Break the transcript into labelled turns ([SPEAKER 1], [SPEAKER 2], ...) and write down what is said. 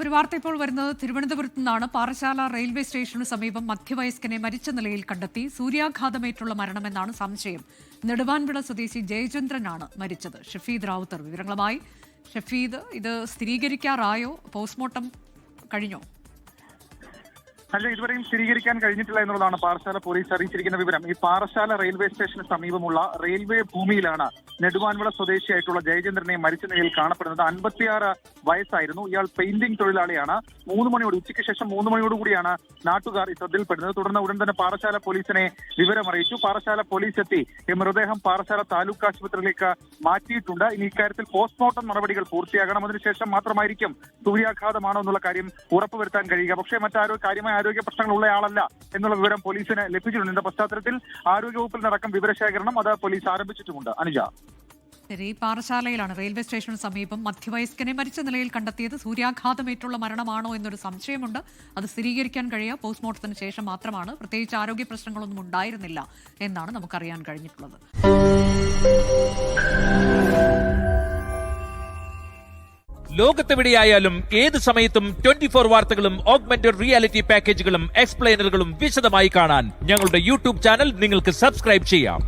[SPEAKER 1] ഒരു വാർത്ത ഇപ്പോൾ വരുന്നത് തിരുവനന്തപുരത്ത് നിന്നാണ്. പാറശാല റെയിൽവേ സ്റ്റേഷന് സമീപം മധ്യവയസ്കനെ മരിച്ച നിലയിൽ കണ്ടെത്തി. സൂര്യാഘാതമേറ്റുള്ള മരണമെന്നാണ് സംശയം. നെടുവാൻവിള സ്വദേശി ജയചന്ദ്രനാണ് മരിച്ചത്. ഷഫീദ് റാവുത്തർ വിവരങ്ങളുമായി. ഷഫീദ്, ഇത് സ്ഥിരീകരിക്കാറായോ? പോസ്റ്റ്മോർട്ടം കഴിഞ്ഞോ?
[SPEAKER 2] അല്ല, ഇതുവരെയും സ്ഥിരീകരിക്കാൻ കഴിഞ്ഞിട്ടില്ല എന്നുള്ളതാണ് പാറശാല പോലീസ് അറിയിച്ചിരിക്കുന്ന വിവരം. ഈ പാറശാല റെയിൽവേ സ്റ്റേഷന് സമീപമുള്ള റെയിൽവേ ഭൂമിയിലാണ് നെടുവാൻവിള സ്വദേശിയായിട്ടുള്ള ജയചന്ദ്രനെ മരിച്ച നിലയിൽ കാണപ്പെടുന്നത്. 56 വയസ്സായിരുന്നു. ഇയാൾ പെയിന്റിംഗ് തൊഴിലാളിയാണ്. ഉച്ചയ്ക്ക് ശേഷം 3 മണിയോടുകൂടിയാണ് നാട്ടുകാർ ശ്രദ്ധയിൽപ്പെടുന്നത്. തുടർന്ന് ഉടൻ തന്നെ പാറശാല പോലീസിനെ വിവരമറിയിച്ചു. പാറശാല പോലീസ് എത്തി മൃതദേഹം പാറശാല താലൂക്ക് ആശുപത്രിയിലേക്ക് മാറ്റിയിട്ടുണ്ട്. ഇനി ഇക്കാര്യത്തിൽ പോസ്റ്റ്മോർട്ടം നടപടികൾ പൂർത്തിയാകണം. അതിനുശേഷം മാത്രമായിരിക്കും സൂര്യാഘാതമാണോ എന്നുള്ള കാര്യം ഉറപ്പുവരുത്താൻ കഴിയുക. പക്ഷേ കാര്യമായ ആരോഗ്യ പ്രശ്നങ്ങളുള്ള ആളല്ല എന്നുള്ള വിവരം പോലീസിന് ലഭിച്ചിട്ടുണ്ട്. ഇതിന്റെ പശ്ചാത്തലത്തിൽ ആരോഗ്യവകുപ്പിൽ നടക്കം വിവരശേഖരണം അത് പോലീസ് ആരംഭിച്ചിട്ടുമുണ്ട്. അനുജ,
[SPEAKER 1] ശരി, പാറശാലയിലാണ് റെയിൽവേ സ്റ്റേഷന് സമീപം മധ്യവയസ്കനെ മരിച്ച നിലയിൽ കണ്ടെത്തിയത്. സൂര്യാഘാതമേറ്റുള്ള മരണമാണോ എന്നൊരു സംശയമുണ്ട്. അത് സ്ഥിരീകരിക്കാൻ കഴിയുക പോസ്റ്റ്മോർട്ടത്തിന് ശേഷം മാത്രമാണ്. പ്രത്യേകിച്ച് ആരോഗ്യ പ്രശ്നങ്ങളൊന്നും ഉണ്ടായിരുന്നില്ല എന്നാണ് നമുക്കറിയാൻ കഴിഞ്ഞിട്ടുള്ളത്.
[SPEAKER 3] ലോകത്തെവിടെയായാലും ഏത് സമയത്തും 24 വാർത്തകളും ഓഗ്മെന്റഡ് റിയാലിറ്റി പാക്കേജുകളും എക്സ്പ്ലെയിനറുകളും വിശദമായി കാണാൻ ഞങ്ങളുടെ യൂട്യൂബ് ചാനൽ നിങ്ങൾക്ക് സബ്സ്ക്രൈബ് ചെയ്യാം.